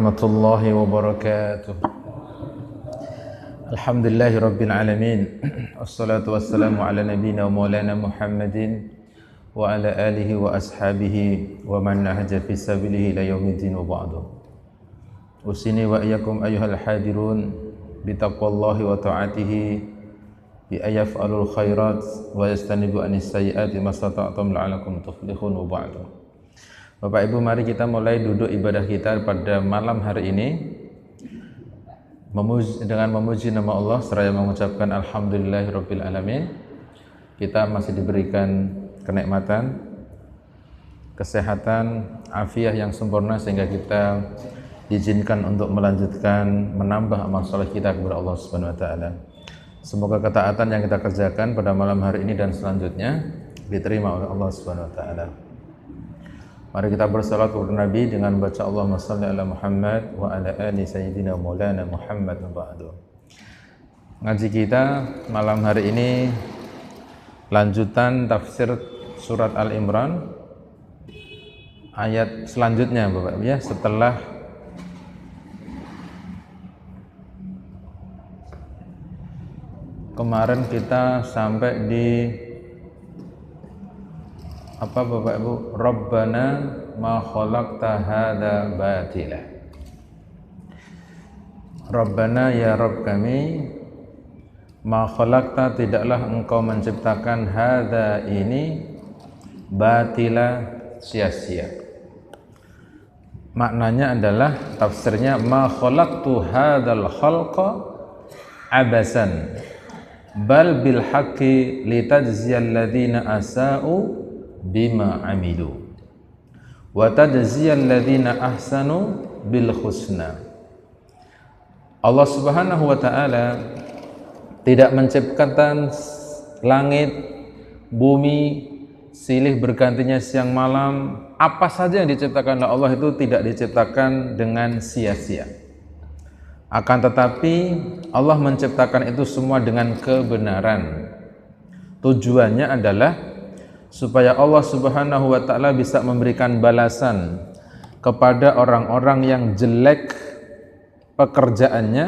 Warahmatullahi wabarakatuh. Alhamdulillahi rabbil alamin. Wassalatu wassalamu ala nabiyyina wa maulana Muhammadin wa ala alihi wa ashabihi wa man nahaja fi sabilihi ila yaumiddin wa ba'du. Usini wa iyyakum ayyuhal hadirun bi taqwallahi wa ta'atihi bi ayaf'alul khairat wa yastanibu anis sayyiati mastata'tum la'alakum tuflihun wa ba'du. Bapak Ibu, mari kita mulai duduk ibadah kita pada malam hari ini dengan memuji nama Allah seraya mengucapkan alhamdulillahirabbil alamin. Kita masih diberikan kenikmatan, kesehatan, afiah yang sempurna sehingga kita diizinkan untuk melanjutkan menambah amal saleh kita kepada Allah Subhanahu wa taala. Semoga ketaatan yang kita kerjakan pada malam hari ini dan selanjutnya diterima oleh Allah Subhanahu wa taala. Mari kita bersalat kepada Nabi dengan baca Allahumma shalli ala Muhammad wa ala ali sayyidina maulana Muhammad wa ba'du. Ngaji kita malam hari ini lanjutan tafsir surat Al-Imran ayat selanjutnya Bapak ya, setelah kemarin kita sampai di apa Bapak Ibu? Rabbana ma khalaqta hadza batila. Rabbana ya Rabb kami, ma khalaqta tidaklah engkau menciptakan hadza ini batila sia-sia. Maknanya adalah tafsirnya ma khalaqtu hadzal khalqa abasan bal bil haqqi litajziyal ladzina asa'u bima amilu wa tajziyal ladzina ahsanu bil husna. Allah Subhanahu wa taala tidak menciptakan langit, bumi, silih bergantinya siang malam. Apa saja yang diciptakan oleh Allah itu tidak diciptakan dengan sia-sia. Akan tetapi Allah menciptakan itu semua dengan kebenaran. Tujuannya adalah supaya Allah Subhanahu wa taala bisa memberikan balasan kepada orang-orang yang jelek pekerjaannya,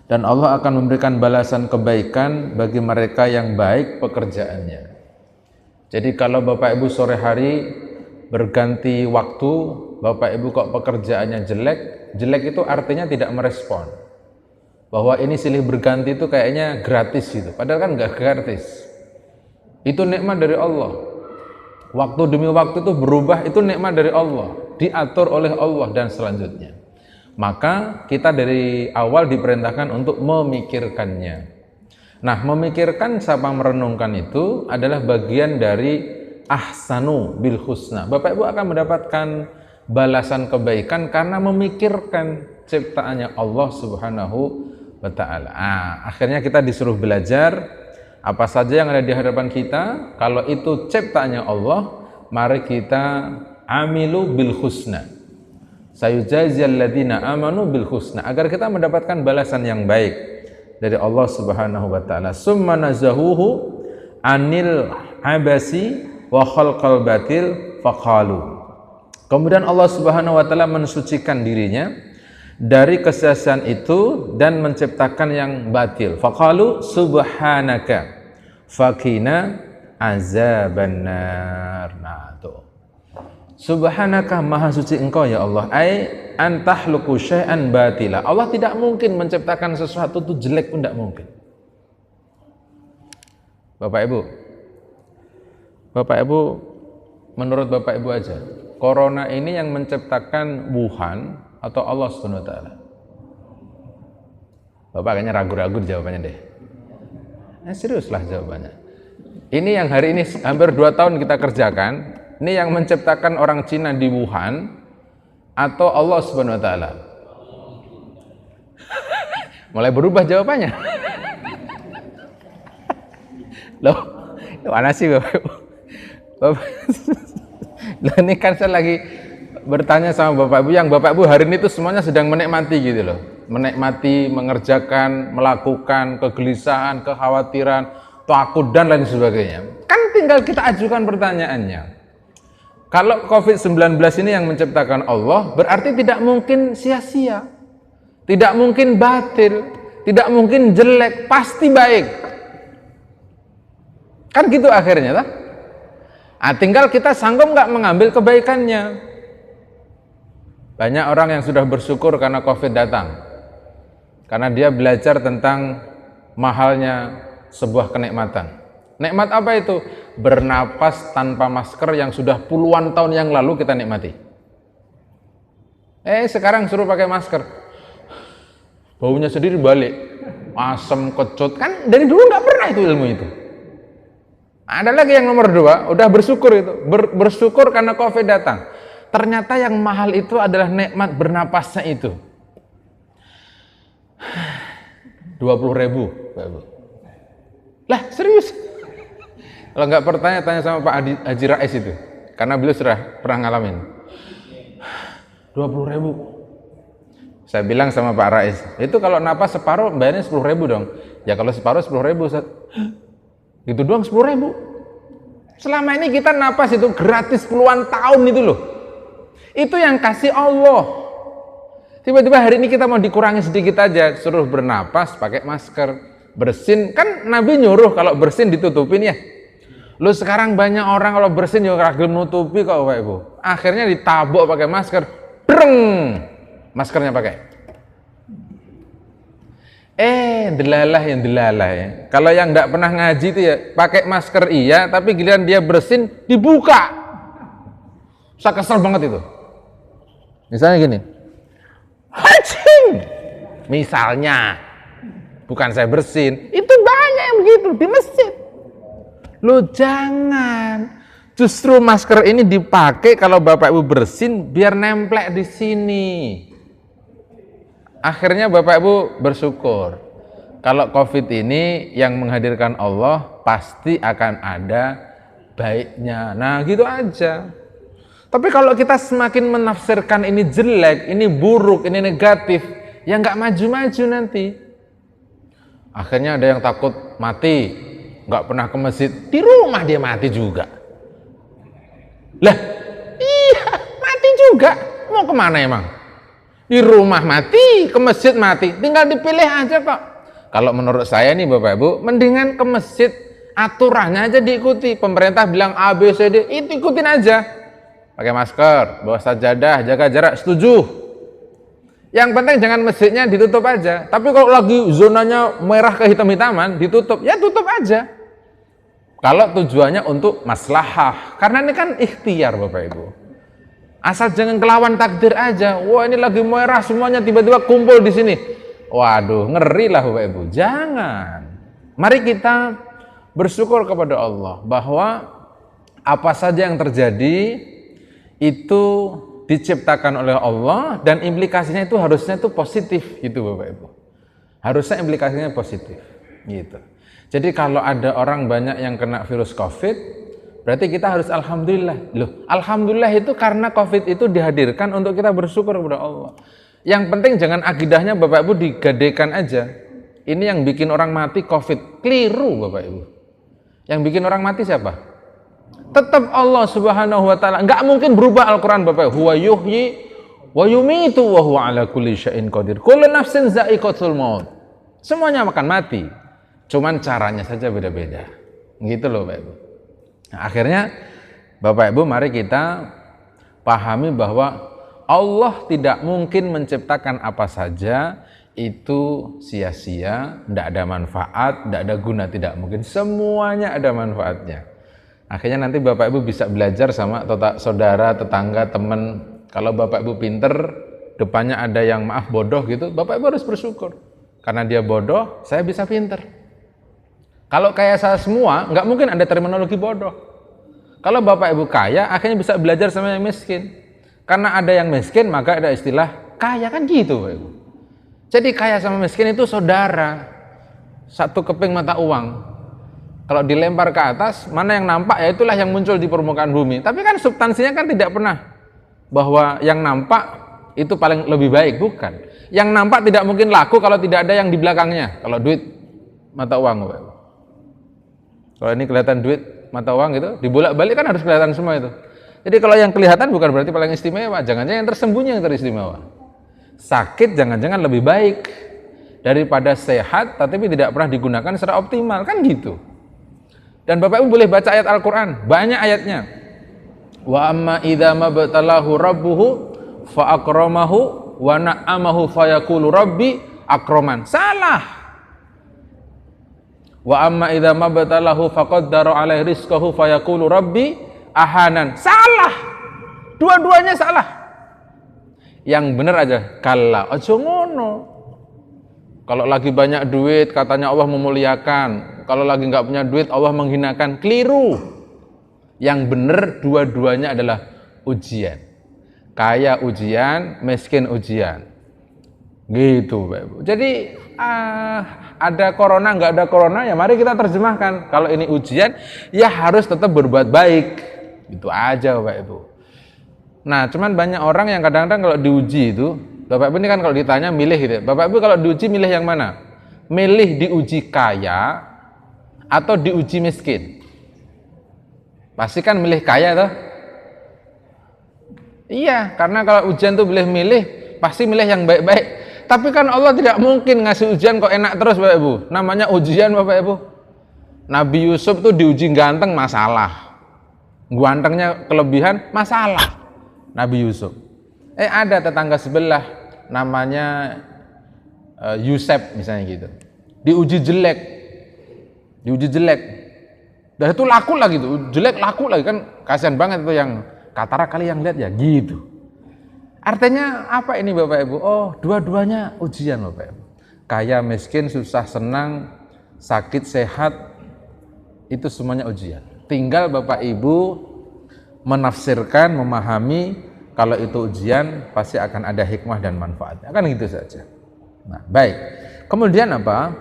dan Allah akan memberikan balasan kebaikan bagi mereka yang baik pekerjaannya. Jadi kalau Bapak Ibu sore hari berganti waktu, Bapak Ibu kok pekerjaannya jelek, jelek itu artinya tidak merespon. Bahwa ini silih berganti itu kayaknya gratis gitu, padahal kan enggak gratis. Itu nikmat dari Allah. Waktu demi waktu itu berubah, itu nikmat dari Allah, diatur oleh Allah dan selanjutnya. Maka kita dari awal diperintahkan untuk memikirkannya. Nah, memikirkan sama merenungkan itu adalah bagian dari ahsanu bil husna. Bapak Ibu akan mendapatkan balasan kebaikan karena memikirkan ciptaannya Allah Subhanahu wa taala. Akhirnya kita disuruh belajar apa saja yang ada di hadapan kita. Kalau itu ciptaannya Allah, mari kita amilu bil husna. Sayujaziyal ladzina amanu bil husna, agar kita mendapatkan balasan yang baik dari Allah Subhanahu wa taala. Summa nazahuhu anil abasi wa khalqal batil faqalu. Kemudian Allah Subhanahu wa taala mensucikan dirinya dari kesia-siaan itu dan menciptakan yang batil. Faqalu subhanaka faqina azabannar. Nah, tuh. Subhanaka, maha suci engkau ya Allah. Ai antahluku syai'an batila. Allah tidak mungkin menciptakan sesuatu itu jelek pun tidak mungkin. Bapak Ibu, menurut Bapak Ibu aja, corona ini yang menciptakan Wuhan atau Allah Subhanahu wa taala? Bapak kayaknya ragu-ragu jawabannya deh. Seriuslah jawabannya. Ini yang hari ini hampir 2 tahun kita kerjakan, ini yang menciptakan orang Cina di Wuhan atau Allah Subhanahu wa taala? Mulai berubah jawabannya. Loh, mana sih Bapak? Loh, ini kan saya lagi bertanya sama Bapak Ibu, yang Bapak Ibu hari ini itu semuanya sedang menikmati gitu loh. Menikmati, mengerjakan, melakukan, kegelisahan, kekhawatiran, takut dan lain sebagainya. Kan tinggal kita ajukan pertanyaannya. Kalau COVID-19 ini yang menciptakan Allah, berarti tidak mungkin sia-sia, tidak mungkin batil, tidak mungkin jelek, pasti baik. Kan gitu akhirnya, tak? Tinggal kita sanggup nggak mengambil kebaikannya. Banyak orang yang sudah bersyukur karena COVID datang, karena dia belajar tentang mahalnya sebuah kenikmatan. Nikmat apa itu? Bernapas tanpa masker yang sudah puluhan tahun yang lalu kita nikmati. Sekarang suruh pakai masker, baunya sendiri balik, asam, kecut. Kan dari dulu nggak pernah itu ilmu itu. Ada lagi yang nomor 2, udah bersyukur itu, bersyukur karena COVID datang. Ternyata yang mahal itu adalah nikmat bernapasnya itu. 20.000. Lah serius? Kalau nggak pertanyaan, tanya sama Pak Haji Rais itu, karena beliau sudah pernah ngalamin. 20.000. Saya bilang sama Pak Rais, itu kalau napas separuh bayarnya 10.000 dong. Ya kalau separuh 10.000, itu doang 10.000. Selama ini kita napas itu gratis puluhan tahun itu loh. Itu yang kasih Allah. Tiba-tiba hari ini kita mau dikurangi sedikit aja, suruh bernapas pakai masker, bersin. Kan Nabi nyuruh kalau bersin ditutupin ya. Lu sekarang banyak orang kalau bersin juga ragil nutupi kok Bapak Ibu. Akhirnya ditabok pakai masker, breng, maskernya pakai. Delalah yang delalah ya. Kalau yang nggak pernah ngaji itu ya pakai masker iya, tapi giliran dia bersin dibuka. Saya kesel banget itu. Misalnya gini, hacing. Misalnya, bukan saya bersin, itu banyak yang begitu di masjid. Lo jangan. Justru masker ini dipakai kalau Bapak Ibu bersin biar nemplek di sini. Akhirnya Bapak Ibu bersyukur. Kalau COVID ini yang menghadirkan Allah pasti akan ada baiknya. Nah, gitu aja. Tapi kalau kita semakin menafsirkan ini jelek, ini buruk, ini negatif, ya nggak maju-maju nanti. Akhirnya ada yang takut mati, nggak pernah ke masjid, di rumah dia mati juga. Lah, iya mati juga. Mau kemana emang? Di rumah mati, ke masjid mati, tinggal dipilih aja kok. Kalau menurut saya nih Bapak Ibu, mendingan ke masjid, aturannya aja diikuti. Pemerintah bilang A, B, C, D, itu ikutin aja. Pakai masker, bawa sajadah, jaga jarak, setuju. Yang penting jangan masjidnya ditutup aja. Tapi kalau lagi zonanya merah ke hitam-hitaman, ditutup, ya tutup aja. Kalau tujuannya untuk maslahah. Karena ini kan ikhtiar Bapak Ibu. Asal jangan kelawan takdir aja. Wah ini lagi merah semuanya tiba-tiba kumpul di sini. Waduh, ngeri lah Bapak Ibu. Jangan. Mari kita bersyukur kepada Allah bahwa apa saja yang terjadi itu diciptakan oleh Allah dan implikasinya itu harusnya itu positif gitu Bapak Ibu. Harusnya implikasinya positif gitu. Jadi kalau ada orang banyak yang kena virus COVID, berarti kita harus alhamdulillah. Loh, alhamdulillah itu karena COVID itu dihadirkan untuk kita bersyukur kepada Allah. Yang penting jangan akidahnya Bapak Ibu digadekan aja. Ini yang bikin orang mati COVID. Keliru Bapak Ibu. Yang bikin orang mati siapa? Tetap Allah Subhanahu wa taala. Enggak mungkin berubah Al-Qur'an Bapak. Huwa yuhyi wa yumitu wa huwa ala kulli syai'in qadir. Kullu nafsin za'iqatul maut. Semuanya akan mati. Cuman caranya saja beda-beda. Gitu loh Bapak Ibu. Nah, akhirnya Bapak Ibu mari kita pahami bahwa Allah tidak mungkin menciptakan apa saja itu sia-sia, tidak ada manfaat, tidak ada guna, tidak mungkin. Semuanya ada manfaatnya. Akhirnya nanti Bapak Ibu bisa belajar sama saudara, tetangga, teman. Kalau Bapak Ibu pinter, depannya ada yang maaf bodoh gitu, Bapak Ibu harus bersyukur. Karena dia bodoh, saya bisa pinter. Kalau kayak saya semua, nggak mungkin ada terminologi bodoh. Kalau Bapak Ibu kaya, akhirnya bisa belajar sama yang miskin. Karena ada yang miskin, maka ada istilah kaya, kan gitu Bapak Ibu. Jadi kaya sama miskin itu saudara. Satu keping mata uang. Kalau dilempar ke atas, mana yang nampak ya itulah yang muncul di permukaan bumi. Tapi kan substansinya kan tidak pernah bahwa yang nampak itu paling lebih baik, bukan. Yang nampak tidak mungkin laku kalau tidak ada yang di belakangnya. Kalau duit mata uang, Bapak. Kalau ini kelihatan duit mata uang gitu, dibolak-balik kan harus kelihatan semua itu. Jadi kalau yang kelihatan bukan berarti paling istimewa, jangan-jangan yang tersembunyi yang teristimewa. Sakit jangan-jangan lebih baik daripada sehat tapi tidak pernah digunakan secara optimal, kan gitu. Dan Bapak Ibu boleh baca ayat Al-Quran, banyak ayatnya. Wa amma idza mabtalahu rabbuhu fa akramahu wa na'amahu fayaqulu rabbi akraman. Salah. Wa amma idza mabtalahu faqaddara alaihi rizqahu fayaqulu rabbi ahanan. Salah. Dua-duanya salah. Yang benar aja kalla aja ngono. Kalau lagi banyak duit katanya Allah memuliakan, kalau lagi nggak punya duit Allah menghinakan. Keliru. Yang benar dua-duanya adalah ujian. Kaya ujian, miskin ujian. Gitu, Bapak Ibu. Jadi ada corona nggak ada corona ya mari kita terjemahkan. Kalau ini ujian ya harus tetap berbuat baik. Itu aja, Bapak Ibu. Nah, cuman banyak orang yang kadang-kadang kalau diuji itu, Bapak Ibu ini kan kalau ditanya milih gitu. Bapak Ibu kalau diuji milih yang mana? Milih diuji kaya atau diuji miskin? Pasti kan milih kaya toh? Iya, karena kalau ujian tuh boleh milih, pasti milih yang baik-baik. Tapi kan Allah tidak mungkin ngasih ujian kok enak terus, Bapak Ibu. Namanya ujian, Bapak Ibu. Nabi Yusuf tuh diuji ganteng, masalah. Gantengnya kelebihan, masalah. Nabi Yusuf. Ada tetangga sebelah namanya Yusuf misalnya gitu. Diuji jelek. Dan itu laku lagi tuh, jelek laku lagi kan kasihan banget itu yang Katara kali yang lihat ya gitu. Artinya apa ini Bapak Ibu? Oh, dua-duanya ujian Bapak Ibu. Kaya, miskin, susah, senang, sakit, sehat, itu semuanya ujian. Tinggal Bapak Ibu menafsirkan, memahami kalau itu ujian pasti akan ada hikmah dan manfaatnya. Kan gitu saja. Nah, baik. Kemudian apa?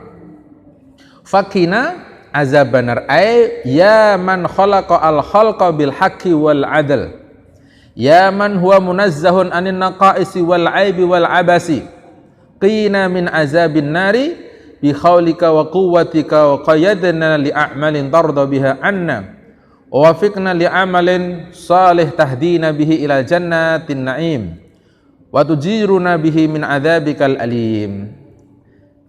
Fakina azabanar ay ya man khalaqa al khalqa bil haqqi wal adl. Ya man huwa munazzahun anin naqaisi wal aibi wal abasi. Qina min azabin nari bi khawlika wa quwwatika wa qayyadna li a'malin tarda biha anna. Wafiqna li'amalin salih tahdina bihi ila jannatin na'im wa tujiruna bihi min adzabikal alim.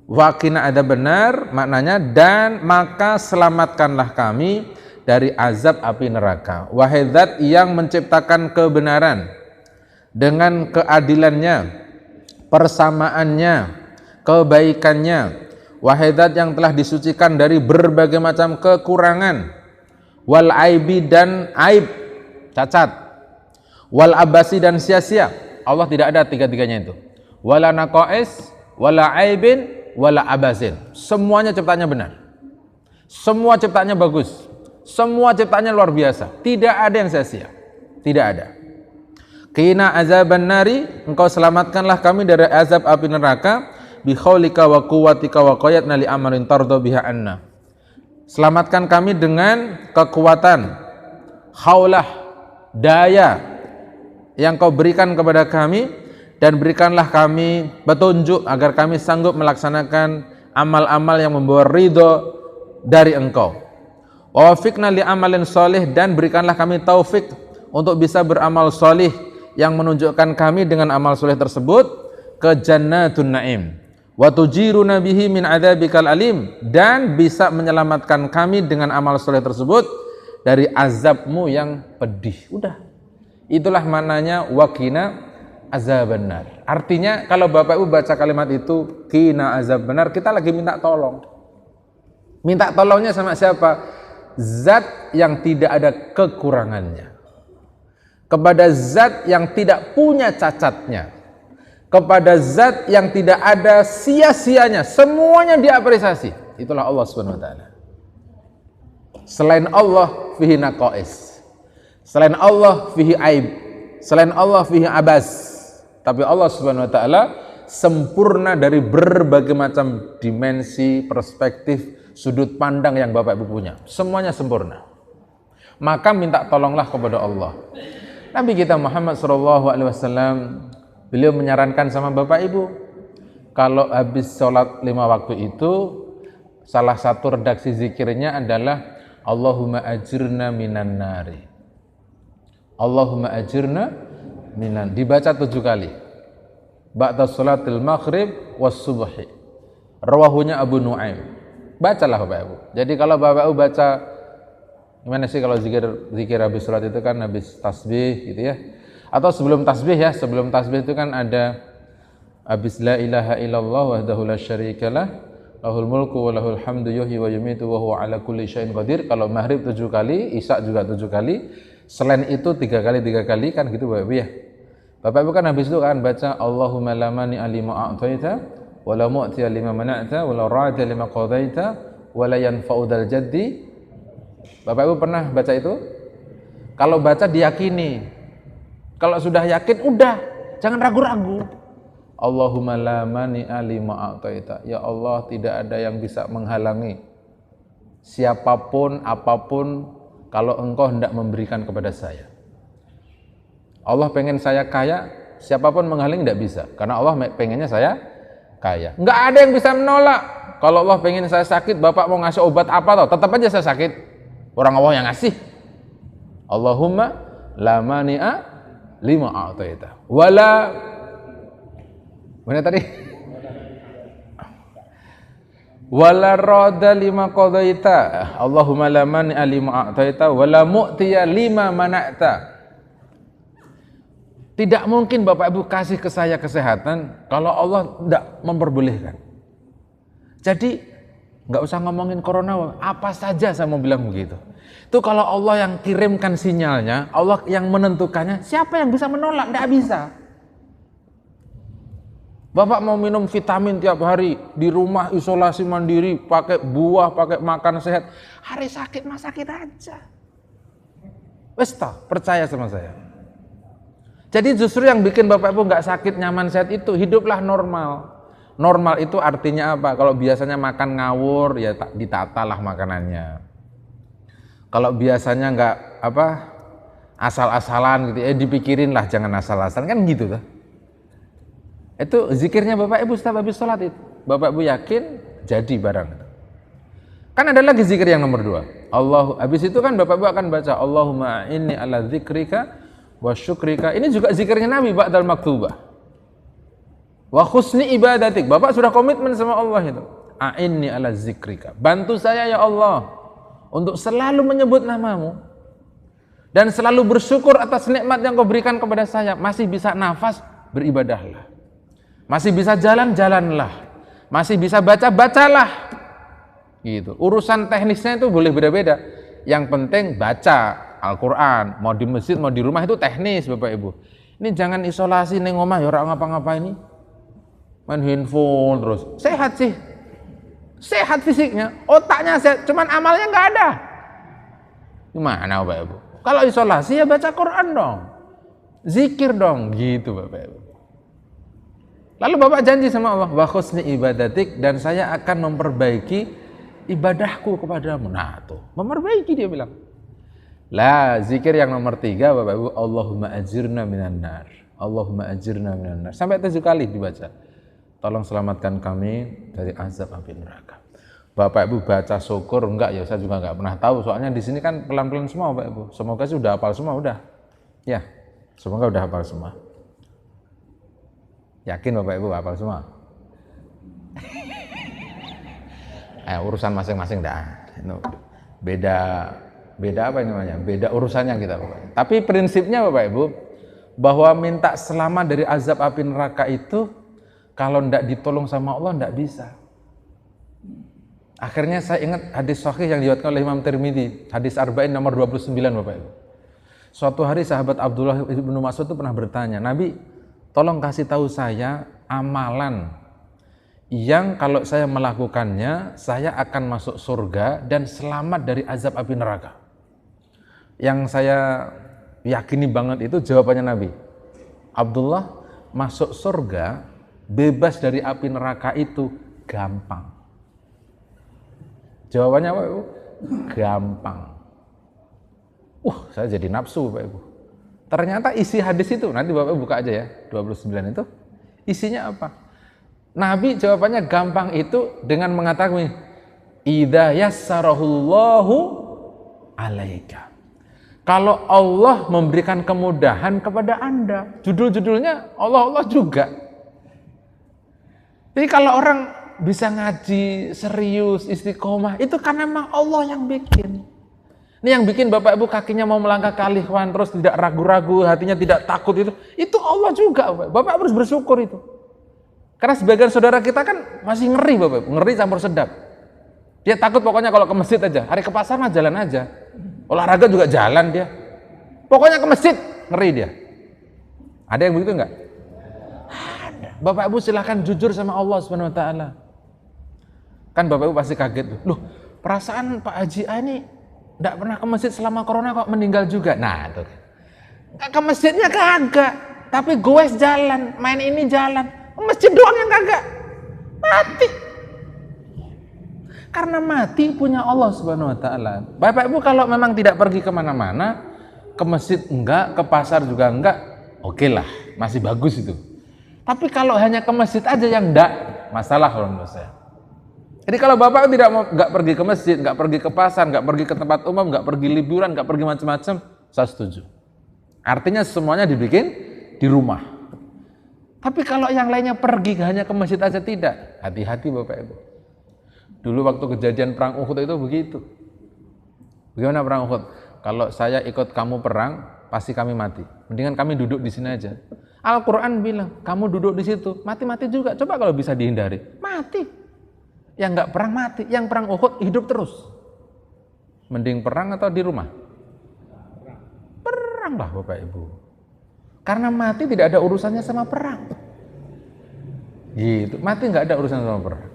Waqina ada benar maknanya dan maka selamatkanlah kami dari azab api neraka. Wahai Zat yang menciptakan kebenaran dengan keadilannya, persamaannya, kebaikannya. Wahai Zat yang telah disucikan dari berbagai macam kekurangan, wal aibi dan aib, cacat, wal abasi dan sia-sia. Allah tidak ada tiga-tiganya itu. Wala naqais, wala aibin, wala abasin. Semuanya ciptaannya benar. Semua ciptaannya bagus. Semua ciptaannya luar biasa. Tidak ada yang sia-sia. Tidak ada. Qina azaban nari, engkau selamatkanlah kami dari azab api neraka bi khaulika wa quwwatika wa qayyadna li amalin tarda biha anna. Selamatkan kami dengan kekuatan, khaulah, daya yang kau berikan kepada kami, dan berikanlah kami petunjuk agar kami sanggup melaksanakan amal-amal yang membawa ridho dari engkau. Wa wafiqna li amalin sholih, dan berikanlah kami taufik untuk bisa beramal sholih yang menunjukkan kami dengan amal sholih tersebut ke jannatun na'im. Wa tujiruna bihi min adzabikal alim, dan bisa menyelamatkan kami dengan amal soleh tersebut dari azabmu yang pedih. Udah. Itulah maknanya waqina azabannar. Artinya kalau Bapak Ibu baca kalimat itu qina azabannar, kita lagi minta tolong. Minta tolongnya sama siapa? Zat yang tidak ada kekurangannya. Kepada zat yang tidak punya cacatnya. Kepada zat yang tidak ada sia-sianya, semuanya diapresiasi. Itulah Allah Subhanahu wa taala. Selain Allah fihi naqais. Selain Allah fihi aib. Selain Allah fihi abas. Tapi Allah Subhanahu wa taala sempurna dari berbagai macam dimensi, perspektif, sudut pandang yang Bapak Ibu punya. Semuanya sempurna. Maka minta tolonglah kepada Allah. Nabi kita Muhammad SAW, beliau menyarankan sama Bapak Ibu, kalau habis sholat 5 waktu itu, salah satu redaksi zikirnya adalah Allahumma ajirna minan nari Allahumma ajirna minan, dibaca 7 kali. Ba'da salatil maghrib was subhi. Rawahunya Abu Nuaim. Bacalah Bapak Ibu. Jadi kalau Bapak Ibu baca, gimana sih kalau zikir habis salat itu kan habis tasbih gitu ya. Atau sebelum tasbih ya, sebelum tasbih itu kan ada habis la ilaha illallah wahdahu la syarikalah lahul mulku wa lahul hamdu yuhyi wa yumitu wa huwa ala kulli syai'in qadir. Kalau maghrib 7 kali, isya juga 7 kali. Selain itu 3 kali kan gitu Bapak Ibu ya. Bapak Ibu kan habis itu kan baca Allahumma la mani alima a'taita wa la mu'ti lima mana'ta wa la ra'ata lima qadaita wa la yanfa'u dzal jaddi. Bapak Ibu pernah baca itu? Kalau baca diyakini. Kalau sudah yakin udah, jangan ragu-ragu. Allahumma la mani'a lima a'taita. Ya Allah, tidak ada yang bisa menghalangi siapapun apapun kalau Engkau hendak memberikan kepada saya. Allah pengen saya kaya, siapapun menghalangi tidak bisa, karena Allah pengennya saya kaya. Enggak ada yang bisa menolak. Kalau Allah pengen saya sakit, Bapak mau ngasih obat apa toh, tetap aja saya sakit. Orang Allah yang ngasih. Allahumma la mani'a lima a'taita wala, mana tadi? Wala rada lima qadaita. Allahumma la mani'a lima a'taita wala mu'tiya lima mana'ta. Tidak mungkin Bapak Ibu kasih ke saya kesehatan kalau Allah tidak memperbolehkan. Jadi nggak usah ngomongin corona, apa saja saya mau bilang begitu. Itu kalau Allah yang kirimkan sinyalnya, Allah yang menentukannya, siapa yang bisa menolak? Nggak bisa. Bapak mau minum vitamin tiap hari, di rumah isolasi mandiri, pakai buah, pakai makan sehat. Hari sakit mah sakit aja. Wes toh, percaya sama saya. Jadi justru yang bikin Bapak Ibu nggak sakit, nyaman, sehat itu hiduplah normal. Normal itu artinya apa? Kalau biasanya makan ngawur, ya ditatalah makanannya. Kalau biasanya nggak asal-asalan gitu, dipikirin lah, jangan asal-asalan, kan gitu tuh. Itu zikirnya Bapak Ibu setelah habis sholat itu. Bapak Ibu yakin jadi barang. Kan ada lagi zikir yang nomor 2. Habis itu kan Bapak Ibu akan baca Allahumma inni ala dzikrika wa syukrika. Ini juga zikirnya Nabi ba'dal maktubah. Wa husni ibadatik. Bapak sudah komitmen sama Allah itu. A'inni ala zikrika. Bantu saya ya Allah untuk selalu menyebut namamu dan selalu bersyukur atas nikmat yang kau berikan kepada saya. Masih bisa nafas, beribadahlah. Masih bisa jalan, jalanlah. Masih bisa baca, bacalah. Gitu. Urusan teknisnya itu boleh beda-beda. Yang penting baca Al-Quran, mau di masjid, mau di rumah, itu teknis Bapak Ibu. Ini jangan isolasi neng omah ya orang ngapa-ngapa ini. Main handphone terus. Sehat sih. Sehat fisiknya, otaknya sehat, cuman amalnya nggak ada. Gimana Bapak Ibu? Kalau isolasi ya baca Quran dong. Zikir dong, gitu Bapak Ibu. Lalu Bapak janji sama Allah, wa husni ibadatik, dan saya akan memperbaiki ibadahku kepadamu. Nah tuh, memperbaiki dia bilang. Lah, zikir yang nomor 3 Bapak Ibu, Allahumma ajirna minan nar. Allahumma ajirna minan nar. Sampai 7 kali dibaca. Tolong selamatkan kami dari azab api neraka. Bapak Ibu baca syukur enggak ya, saya juga enggak pernah tahu. Soalnya di sini kan pelan-pelan semua Bapak Ibu. Semoga sih udah hafal semua udah. Ya, semoga udah hafal semua. Yakin Bapak Ibu hafal semua? Urusan masing-masing dah. Beda apa ini namanya? Beda urusannya kita Bapak. Tapi prinsipnya Bapak Ibu, bahwa minta selamat dari azab api neraka itu kalau tidak ditolong sama Allah tidak bisa. Akhirnya saya ingat hadis sahih yang diriwayatkan oleh Imam Tirmidzi, hadis Arba'in nomor 29 Bapak Ibu. Suatu hari sahabat Abdullah bin Mas'ud itu pernah bertanya, Nabi, tolong kasih tahu saya amalan yang kalau saya melakukannya saya akan masuk surga dan selamat dari azab api neraka. Yang saya yakini banget itu jawabannya Nabi. Abdullah, masuk surga bebas dari api neraka itu gampang. Jawabannya apa Ibu? Gampang. Saya jadi nafsu Bapak Ibu. Ternyata isi hadis itu, nanti Bapak Ibu buka aja ya, 29 itu. Isinya apa? Nabi jawabannya gampang itu dengan mengatakan idza yassarahullahu alaika. Kalau Allah memberikan kemudahan kepada Anda, judul-judulnya Allah juga. Jadi kalau orang bisa ngaji serius, istiqomah, itu karena memang Allah yang bikin. Ini yang bikin Bapak Ibu kakinya mau melangkah ke Al-Ikhwan terus tidak ragu-ragu, hatinya tidak takut, itu Allah juga. Bapak harus bersyukur itu. Karena sebagian saudara kita kan masih ngeri Bapak Ibu, ngeri campur sedap. Dia takut pokoknya kalau ke masjid aja, hari ke pasar mah jalan aja. Olahraga juga jalan dia. Pokoknya ke masjid, ngeri dia. Ada yang begitu enggak? Ada. Bapak Ibu silahkan jujur sama Allah Subhanahu wa taala. Kan Bapak Ibu pasti kaget. Loh, perasaan Pak Haji A ini enggak pernah ke masjid selama corona kok meninggal juga. Nah, itu. Ke masjidnya kagak, tapi goes jalan, main ini jalan. Masjid doang yang kagak. Mati. Karena mati punya Allah Subhanahu wa taala. Bapak Ibu kalau memang tidak pergi kemana-mana, ke masjid enggak, ke pasar juga enggak, oke lah, masih bagus itu. Tapi kalau hanya ke masjid aja yang enggak, masalah kalau menurut saya. Jadi kalau Bapak enggak pergi ke masjid, enggak pergi ke pasar, enggak pergi ke tempat umum, enggak pergi liburan, enggak pergi macam-macam, saya setuju. Artinya semuanya dibikin di rumah. Tapi kalau yang lainnya pergi hanya ke masjid aja tidak, hati-hati Bapak Ibu. Dulu waktu kejadian perang Uhud itu begitu. Bagaimana perang Uhud? Kalau saya ikut kamu perang, pasti kami mati. Mendingan kami duduk di sini aja. Al-Quran bilang, kamu duduk di situ, mati-mati juga. Coba kalau bisa dihindari, mati. Yang nggak perang mati, yang perang Uhud hidup terus. Mending perang atau di rumah? Perang lah Bapak Ibu. Karena mati tidak ada urusannya sama perang. Gitu, mati nggak ada urusan sama perang.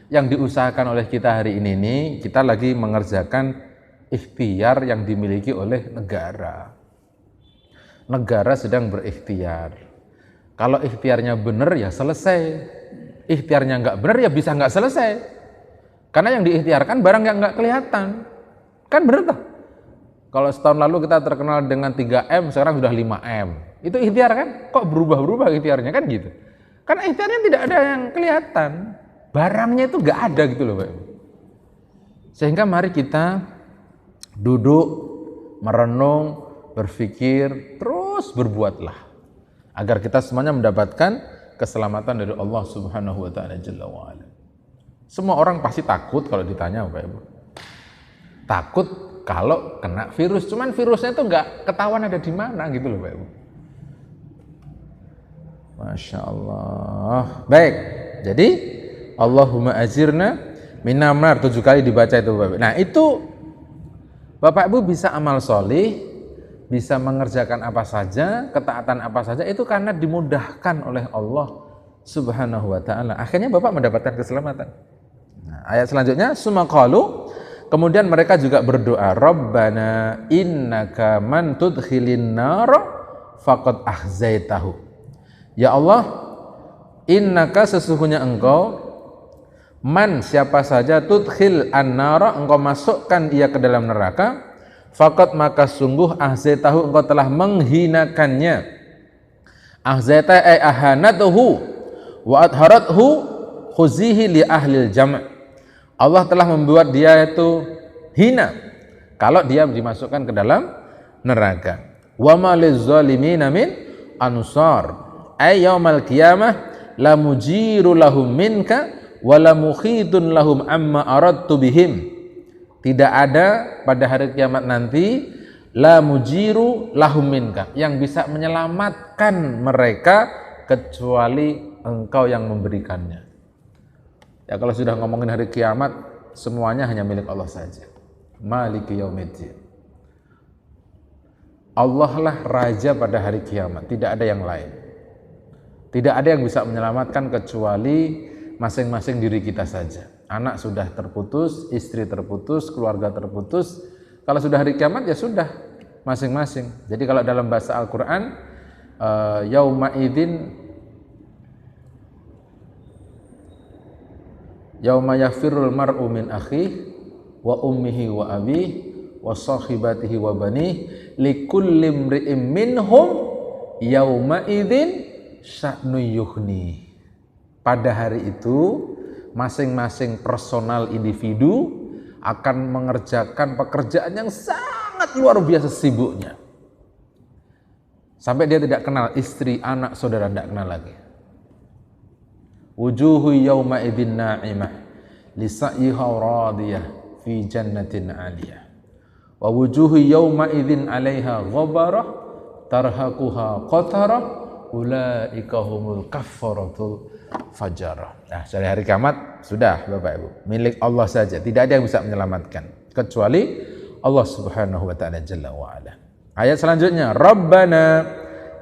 Yang diusahakan oleh kita hari ini nih, kita lagi mengerjakan ikhtiar yang dimiliki oleh negara. Negara sedang berikhtiar. Kalau ikhtiarnya benar ya selesai. Ikhtiarnya nggak benar ya bisa nggak selesai. Karena yang diikhtiarkan barang yang nggak kelihatan. Kan benar toh? Kalau setahun lalu kita terkenal dengan 3M, sekarang sudah 5M. Itu ikhtiar kan? Kok berubah-berubah ikhtiarnya kan gitu? Karena ikhtiarnya tidak ada yang kelihatan. Barangnya itu nggak ada gitu loh Pak. Sehingga mari kita duduk, merenung, berpikir, terus berbuatlah. Agar kita semuanya mendapatkan keselamatan dari Allah Subhanahu wa taala Jalla wa ala. Semua orang pasti takut kalau ditanya Bapak Ibu. Takut kalau kena virus, cuman virusnya itu nggak ketahuan ada di mana gitu loh Bapak Ibu. Masya Allah. Baik, jadi Allahumma ajirna minan nar 7 kali dibaca itu Bapak. Nah itu Bapak Ibu bisa amal solih, bisa mengerjakan apa saja, ketaatan apa saja, itu karena dimudahkan oleh Allah Subhanahu wa ta'ala. Akhirnya Bapak mendapatkan keselamatan. Nah, ayat selanjutnya, sumaqalu, kemudian mereka juga berdoa, Rabbana innaka man tudkhilin nar faqad ahzaitahu. Ya Allah, innaka sesungguhnya engkau, man siapa saja, tudkhil an-nara engkau masukkan ia ke dalam neraka, faqad maka sungguh ahzaitahu engkau telah menghinakannya. Ahzaita ay ahanatuhu wa adharathu khuzihi li ahlil jam'. Allah telah membuat dia itu hina kalau dia dimasukkan ke dalam neraka. Wa ma lizzalimin min ansar. Ay yaumal qiyamah la mujiru lahum minka wala mukhidun lahum amma aradtu bihim. Tidak ada pada hari kiamat nanti la mujiru lahum minka, yang bisa menyelamatkan mereka kecuali engkau yang memberikannya. Ya kalau sudah ngomongin hari kiamat, semuanya hanya milik Allah saja. Maliki yaumiddin. Allah lah raja pada hari kiamat, tidak ada yang lain. Tidak ada yang bisa menyelamatkan kecuali masing-masing diri kita saja. Anak sudah terputus, istri terputus, keluarga terputus. Kalau sudah hari kiamat ya sudah masing-masing. Jadi kalau dalam bahasa Al-Quran, yauma idzin yauma yafirrul mar'u min akhihi wa ummihi wa abihi wa sahibatihi wa banihi likulli imri'in minhum yauma idzin sya'nu yughni. Pada hari itu masing-masing personal individu akan mengerjakan pekerjaan yang sangat sangat luar biasa sibuknya. Sampai dia tidak kenal istri, anak, saudara, tidak kenal lagi. Wujuhu yawma idzin na'imah li sa'yiha radiyah fi jannatin 'aliyah. Wa wujuhu yawma idzin 'alaiha ghabarah tarhaquha qatarah ulaika humul kaffaratul fajarah. Nah, pada hari kiamat sudah Bapak Ibu, milik Allah saja, tidak ada yang bisa menyelamatkan kecuali Allah Subhanahu wa taala jalla wa ala. Ayat selanjutnya, Rabbana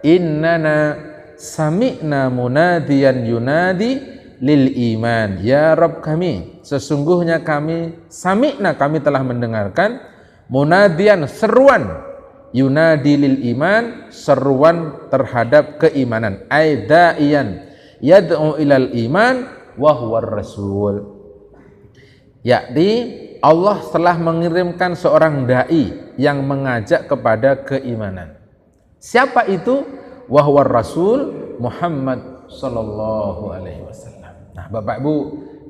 innana sami'na munadiyan yunadi lil iman. Ya Rabb kami, sesungguhnya kami sami'na, kami telah mendengarkan munadiyan, seruan, yunadi lil iman, seruan terhadap keimanan, ay da'iyan yad'u ilal iman wa huwar rasul. Yakni Allah telah mengirimkan seorang dai yang mengajak kepada keimanan. Siapa itu? Wa huwar rasul Muhammad sallallahu alaihi wasallam. Nah, Bapak Ibu,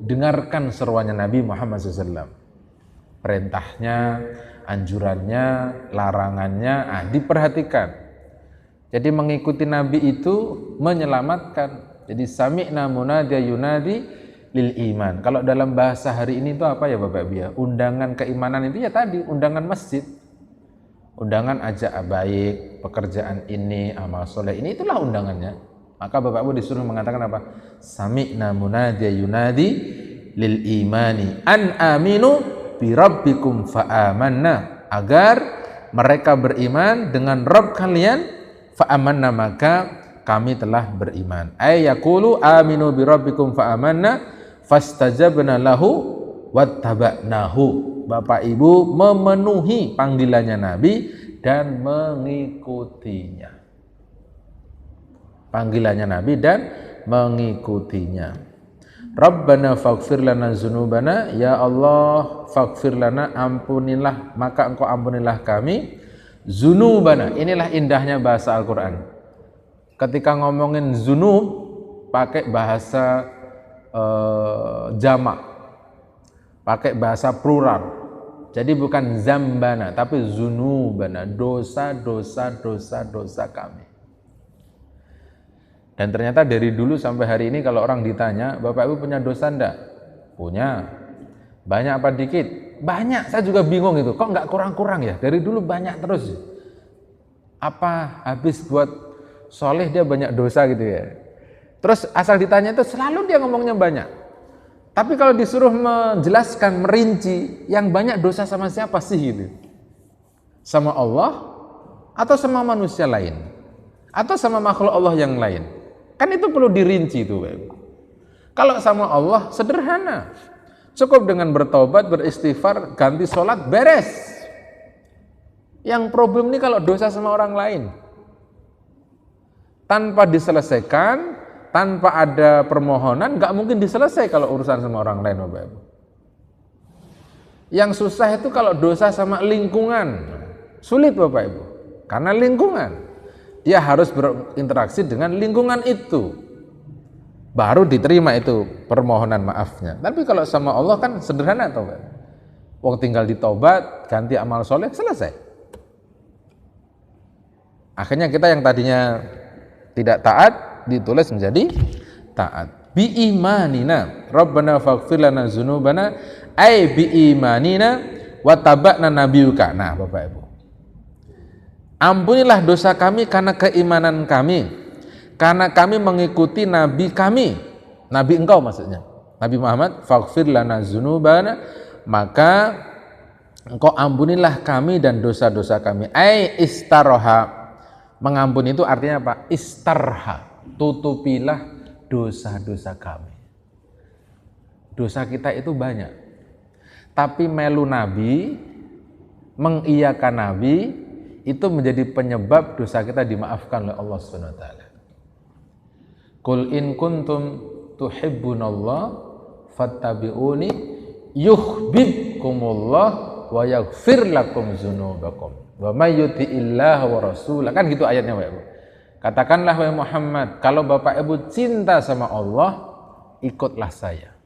dengarkan seruannya Nabi Muhammad SAW. Perintahnya, anjurannya, larangannya, diperhatikan. Jadi mengikuti Nabi itu menyelamatkan. Jadi sami'na munadiya yunadi lil iman. Kalau dalam bahasa hari ini itu apa ya Bapak Ibu ya? Undangan keimanan itu ya tadi, undangan masjid. Undangan ajak baik, pekerjaan ini, amal soleh ini, itulah undangannya. Maka Bapak Ibu disuruh mengatakan apa? Sami'na munadiya yunadi lil imani an aminu bi rabbikum fa amanna. Agar mereka beriman dengan Rabb kalian, fa amanna, maka kami telah beriman. Ay yaqulu aminu bi rabbikum fa amanna fastajabna lahu wattaba'nahu. Bapak Ibu memenuhi panggilannya Nabi dan mengikutinya. Panggilannya Nabi dan mengikutinya. Rabbana faghfir lana dzunubana, ya Allah faghfir lana, ampunilah, maka Engkau ampunilah kami dzunubana. Inilah indahnya bahasa Al-Qur'an. Ketika ngomongin dzunub pakai bahasa jamak, pakai bahasa plural. Jadi bukan zambana tapi dzunubana, dosa-dosa kami. Dan ternyata dari dulu sampai hari ini kalau orang ditanya, Bapak Ibu punya dosa enggak? Punya. Banyak apa dikit? Banyak. Saya juga bingung itu. Kok enggak kurang-kurang ya? Dari dulu banyak terus. Apa habis buat soleh dia banyak dosa gitu ya? Terus asal ditanya itu selalu dia ngomongnya banyak. Tapi kalau disuruh menjelaskan, merinci, yang banyak dosa sama siapa sih gitu? Sama Allah atau sama manusia lain? Atau sama makhluk Allah yang lain? Kan itu perlu dirinci itu. Kalau sama Allah sederhana. Cukup dengan bertobat, beristighfar, ganti sholat, beres. Yang problem ini kalau dosa sama orang lain. Tanpa diselesaikan, tanpa ada permohonan, gak mungkin diselesaikan kalau urusan sama orang lain, Bapak Ibu. Yang susah itu kalau dosa sama lingkungan. Sulit Bapak Ibu. Karena lingkungan. Dia harus berinteraksi dengan lingkungan itu. Baru diterima itu permohonan maafnya. Tapi kalau sama Allah kan sederhana toh, Pak. Wong tinggal ditobat, ganti amal soleh, selesai. Akhirnya kita yang tadinya tidak taat ditulis menjadi taat. Bi imanina Rabbana faghfir lana dzunubana ay bi imanina wa taba'na nabiyuka. Nah, Bapak Ibu, ampunilah dosa kami karena keimanan kami, karena kami mengikuti Nabi kami, Nabi engkau maksudnya, Nabi Muhammad. Faghfir lana dzunubana, maka engkau ampunilah kami dan dosa-dosa kami. Ai istaroha, mengampuni itu artinya apa? Istarha, tutupilah dosa-dosa kami. Dosa kita itu banyak, tapi melu Nabi, mengiyakan Nabi, itu menjadi penyebab dosa kita dimaafkan oleh Allah Subhanahu wa taala. Qul in kuntum tuhibbunallah fattabi'uni yuhibbukumullah wa yaghfir lakum dzunubakum wa may yuti'illah wa rasulah. Kan gitu ayatnya, Bapak Ibu. Katakanlah wahai Muhammad, kalau Bapak Ibu cinta sama Allah, ikutlah saya.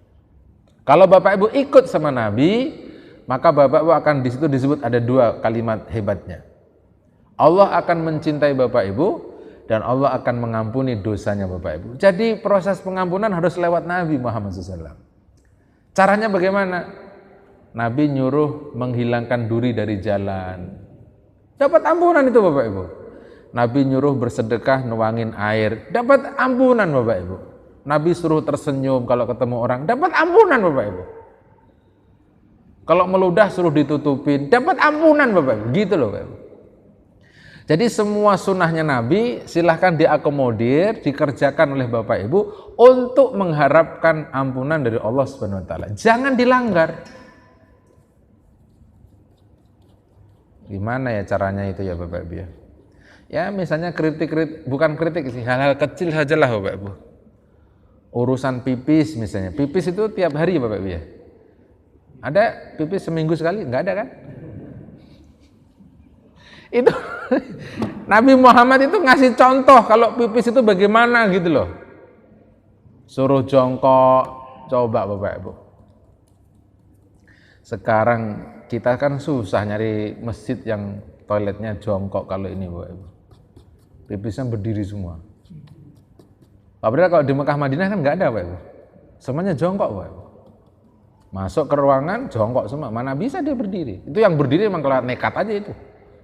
Kalau Bapak Ibu ikut sama Nabi, maka Bapak Ibu akan di situ disebut ada dua kalimat hebatnya. Allah akan mencintai Bapak Ibu dan Allah akan mengampuni dosanya Bapak Ibu. Jadi proses pengampunan harus lewat Nabi Muhammad SAW. Caranya bagaimana? Nabi nyuruh menghilangkan duri dari jalan. Dapat ampunan itu Bapak Ibu. Nabi nyuruh bersedekah nuangin air. Dapat ampunan Bapak Ibu. Nabi suruh tersenyum kalau ketemu orang. Dapat ampunan Bapak Ibu. Kalau meludah suruh ditutupin. Dapat ampunan Bapak Ibu. Gitu loh Bapak Ibu. Jadi semua sunnahnya Nabi silahkan diakomodir, dikerjakan oleh Bapak Ibu untuk mengharapkan ampunan dari Allah Subhanahu wa taala. Jangan dilanggar. Gimana ya caranya itu ya Bapak Ibu ya? Ya misalnya kritik, bukan kritik sih, hal-hal kecil sajalah Bapak Ibu. Urusan pipis misalnya. Pipis itu tiap hari ya Bapak Ibu ya? Ada pipis seminggu sekali? Enggak ada kan? Itu Nabi Muhammad itu ngasih contoh kalau pipis itu bagaimana gitu loh. Suruh jongkok, coba Bapak Ibu. Sekarang kita kan susah nyari masjid yang toiletnya jongkok kalau ini Bapak Ibu. Pipisnya berdiri semua. Padahal kalau di Mekah Madinah kan nggak ada Bapak Ibu. Semuanya jongkok Bapak Ibu. Masuk ke ruangan jongkok semua. Mana bisa dia berdiri? Itu yang berdiri memang kelihatan nekat aja itu.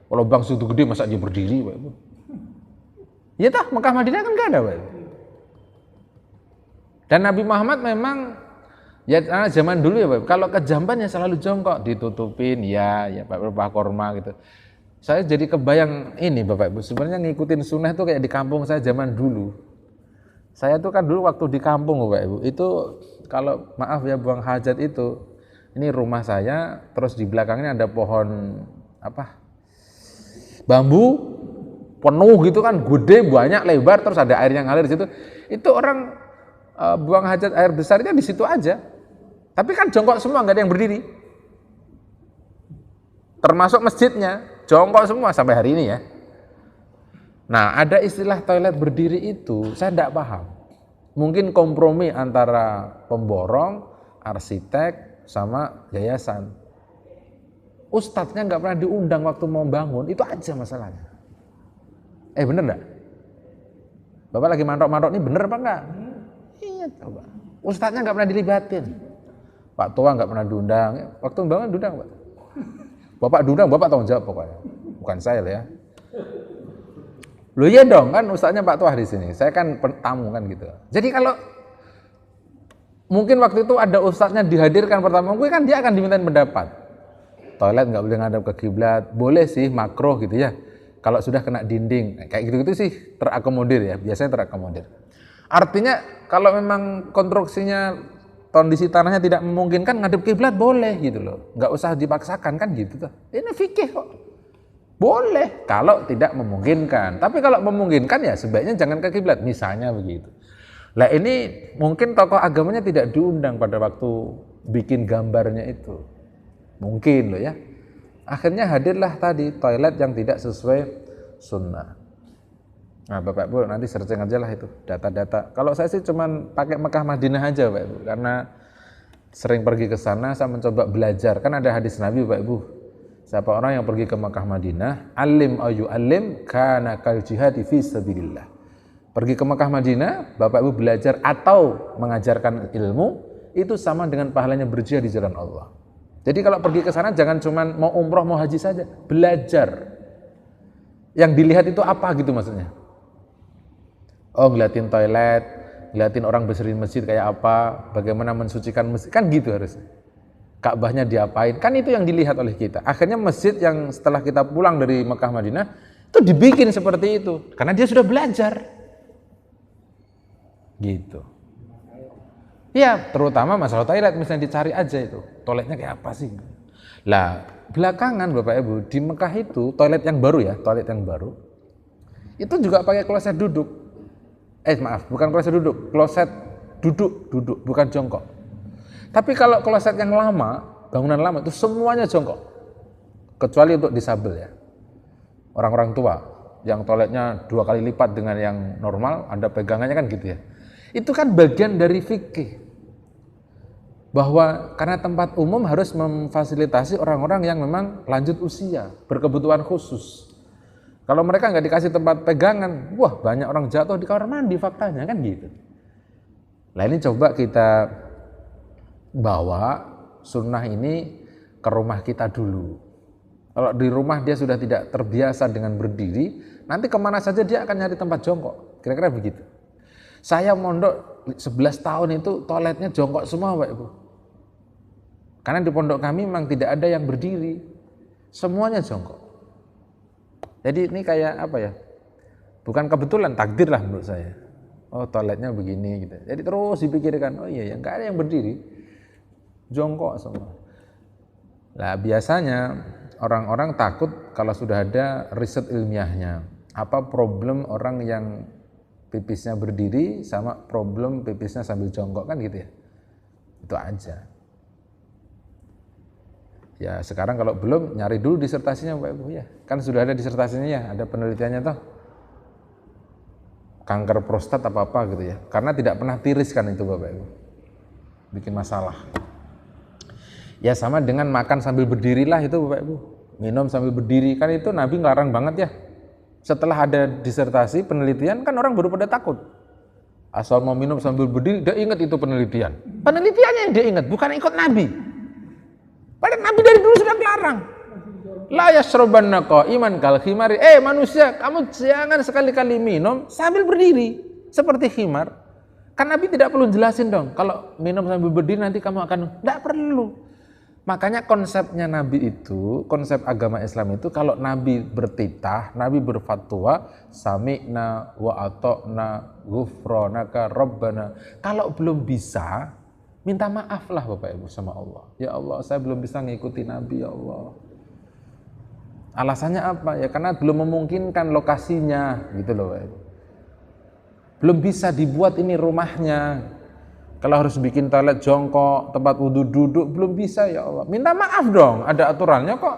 Kalau bang situ gede masa dia berdiri Bapak Ibu. Ya toh Mekah Madinah kan nggak ada Bapak Ibu. Dan Nabi Muhammad memang ya zaman dulu ya Bapak Ibu, kalau kejamban ya selalu jongkok, ditutupin ya Pak korma gitu. Saya jadi kebayang ini Bapak Ibu, sebenarnya ngikutin sunnah itu kayak di kampung saya zaman dulu. Saya tuh kan dulu waktu di kampung Bapak Ibu, itu kalau maaf ya buang hajat itu, ini rumah saya, terus di belakangnya ada pohon bambu penuh gitu kan, gede, banyak, lebar, terus ada air yang ngalir di situ. Itu orang buang hajat air besarnya di situ aja. Tapi kan jongkok semua, nggak ada yang berdiri. Termasuk masjidnya, jongkok semua sampai hari ini ya. Nah, ada istilah toilet berdiri itu, saya tidak paham. Mungkin kompromi antara pemborong, arsitek, sama yayasan. Ustadznya nggak pernah diundang waktu mau bangun, itu aja masalahnya. Bener nggak? Bapak lagi mantok-mantok ini bener apa enggak? Iya coba. Ustadznya nggak pernah dilibatin. Pak Tua nggak pernah diundang. Waktu bangun diundang Pak. Bapak diundang, Bapak tanggung jawab pokoknya. Bukan saya lah ya. Loh iya dong kan ustadznya Pak Tua di sini. Saya kan tamu kan gitu. Jadi kalau mungkin waktu itu ada ustadznya dihadirkan pertama, mungkin kan dia akan dimintain pendapat. Toilet nggak boleh ngadap ke kiblat, boleh sih makruh gitu ya. Kalau sudah kena dinding, kayak gitu-gitu sih terakomodir ya, biasanya terakomodir. Artinya kalau memang konstruksinya kondisi tanahnya tidak memungkinkan ngadep kiblat boleh gitu loh, nggak usah dipaksakan kan gitu tuh. Ini fikih kok, boleh kalau tidak memungkinkan. Tapi kalau memungkinkan ya sebaiknya jangan ke kiblat, misalnya begitu. Lah ini mungkin tokoh agamanya tidak diundang pada waktu bikin gambarnya itu. Mungkin loh ya. Akhirnya hadirlah tadi toilet yang tidak sesuai sunnah. Nah Bapak Ibu nanti searching aja lah itu data-data. Kalau saya sih cuman pakai Mekah Madinah aja Bapak Ibu, karena sering pergi ke sana saya mencoba belajar. Kan ada hadis Nabi Bapak Ibu. Siapa orang yang pergi ke Mekah Madinah, alim ayu alim kana kal jihadi fi sabilillah. Pergi ke Mekah Madinah, Bapak Ibu belajar atau mengajarkan ilmu, itu sama dengan pahalanya berjihad di jalan Allah. Jadi kalau pergi ke sana jangan cuma mau umroh, mau haji saja, belajar. Yang dilihat itu apa gitu maksudnya? Oh, ngeliatin toilet, ngeliatin orang bersihin masjid kayak apa, bagaimana mensucikan masjid, kan gitu harusnya. Ka'bahnya diapain, kan itu yang dilihat oleh kita. Akhirnya masjid yang setelah kita pulang dari Mekah Madinah, itu dibikin seperti itu, karena dia sudah belajar. Gitu. Ya, terutama masalah toilet, misalnya dicari aja itu, toiletnya kayak apa sih? Lah, belakangan Bapak Ibu, di Mekah itu, toilet yang baru ya, toilet yang baru, itu juga pakai kloset duduk. Bukan kloset duduk, kloset duduk, bukan jongkok. Tapi kalau kloset yang lama, bangunan lama itu semuanya jongkok. Kecuali untuk disabel ya. Orang-orang tua, yang toiletnya 2 kali lipat dengan yang normal, ada pegangannya kan gitu ya. Itu kan bagian dari fikih. bahwa karena tempat umum harus memfasilitasi orang-orang yang memang lanjut usia, berkebutuhan khusus. Kalau mereka nggak dikasih tempat pegangan, wah banyak orang jatuh di kamar mandi faktanya kan gitu. Nah ini coba kita bawa sunnah ini ke rumah kita dulu. Kalau di rumah dia sudah tidak terbiasa dengan berdiri, nanti kemana saja dia akan nyari tempat jongkok. Kira-kira begitu. Saya mondok 11 tahun itu toiletnya jongkok semua Pak Ibu. Karena di pondok kami memang tidak ada yang berdiri, semuanya jongkok. Jadi ini kayak apa ya? Bukan kebetulan, takdir lah menurut saya. Oh toiletnya begini gitu. Jadi terus dipikirkan, oh iya ya nggak ada yang berdiri, jongkok semua. Nah biasanya orang-orang takut kalau sudah ada riset ilmiahnya. Apa problem orang yang pipisnya berdiri sama problem pipisnya sambil jongkok kan gitu ya. Itu aja. Ya sekarang kalau belum nyari dulu disertasinya Bapak Ibu ya. Kan sudah ada disertasinya ya, ada penelitiannya toh. Kanker prostat apa gitu ya. Karena tidak pernah tiris kan itu Bapak Ibu. Bikin masalah. Ya sama dengan makan sambil berdirilah itu Bapak Ibu. Minum sambil berdiri kan itu Nabi ngelarang banget ya. Setelah ada disertasi penelitian kan orang baru pada takut. Asal mau minum sambil berdiri dia ingat itu penelitian. Penelitiannya yang dia ingat bukan ikut Nabi. Padahal Nabi dari dulu sudah melarang. La yashrabanna qa'iman kal khimari. Manusia, kamu jangan sekali-kali minum sambil berdiri seperti khimar. Kan Nabi tidak perlu jelasin dong. Kalau minum sambil berdiri nanti kamu akan enggak perlu. Makanya konsepnya Nabi itu, konsep agama Islam itu kalau Nabi bertitah, Nabi berfatwa, sami'na wa ata'na ghufranaka rabbana. Kalau belum bisa, minta maaf lah Bapak Ibu sama Allah. Ya Allah, saya belum bisa ngikuti Nabi ya Allah. Alasannya apa? Ya karena belum memungkinkan lokasinya gitu loh Bapak Ibu. Belum bisa dibuat ini rumahnya. Kalau harus bikin toilet jongkok, tempat wudhu duduk, belum bisa ya Allah. Minta maaf dong, ada aturannya kok.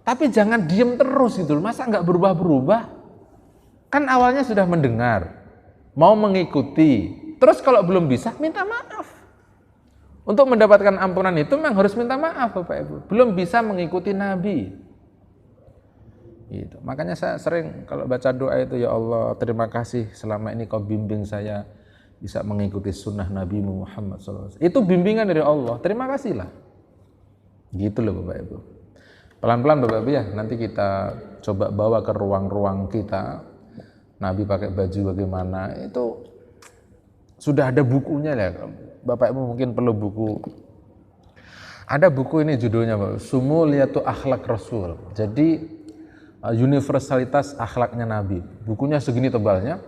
Tapi jangan diem terus gitu loh. Masa nggak berubah-berubah? Kan awalnya sudah mendengar, mau mengikuti. Terus kalau belum bisa, minta maaf. Untuk mendapatkan ampunan itu memang harus minta maaf Bapak Ibu. Belum bisa mengikuti Nabi. Gitu. Makanya saya sering kalau baca doa itu, ya Allah terima kasih selama ini kau bimbing saya bisa mengikuti sunnah Nabi Muhammad SAW. Itu bimbingan dari Allah, terima kasihlah. Gitu loh Bapak Ibu. Pelan-pelan Bapak Ibu ya, nanti kita coba bawa ke ruang-ruang kita. Nabi pakai baju bagaimana, itu sudah ada bukunya ya. Bapak Ibu mungkin perlu buku. Ada buku ini judulnya Bapak, Sumuliyatu Akhlak Rasul. Jadi universalitas akhlaknya Nabi. Bukunya segini tebalnya.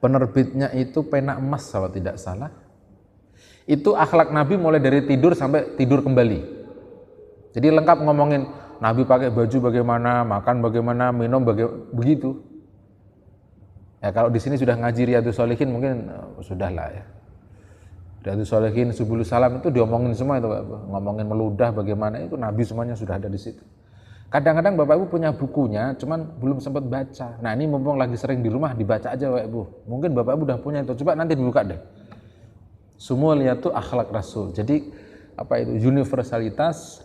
Penerbitnya itu pena emas kalau tidak salah. Itu akhlak Nabi mulai dari tidur sampai tidur kembali. Jadi lengkap ngomongin Nabi pakai baju bagaimana, makan bagaimana, minum begitu. Ya kalau di sini sudah ngaji Riyadhus Shalihin mungkin sudahlah ya. Riyadhus Shalihin, Subulus Salam itu diomongin semua itu Bapak. Ngomongin meludah bagaimana itu Nabi semuanya sudah ada di situ. Kadang-kadang Bapak Ibu punya bukunya, cuman belum sempat baca. Nah ini mumpung lagi sering di rumah, dibaca aja Bapak Ibu. Mungkin Bapak Ibu udah punya itu, coba nanti dibuka deh. Sumuliyatu Akhlak Rasul. Jadi apa itu? Universalitas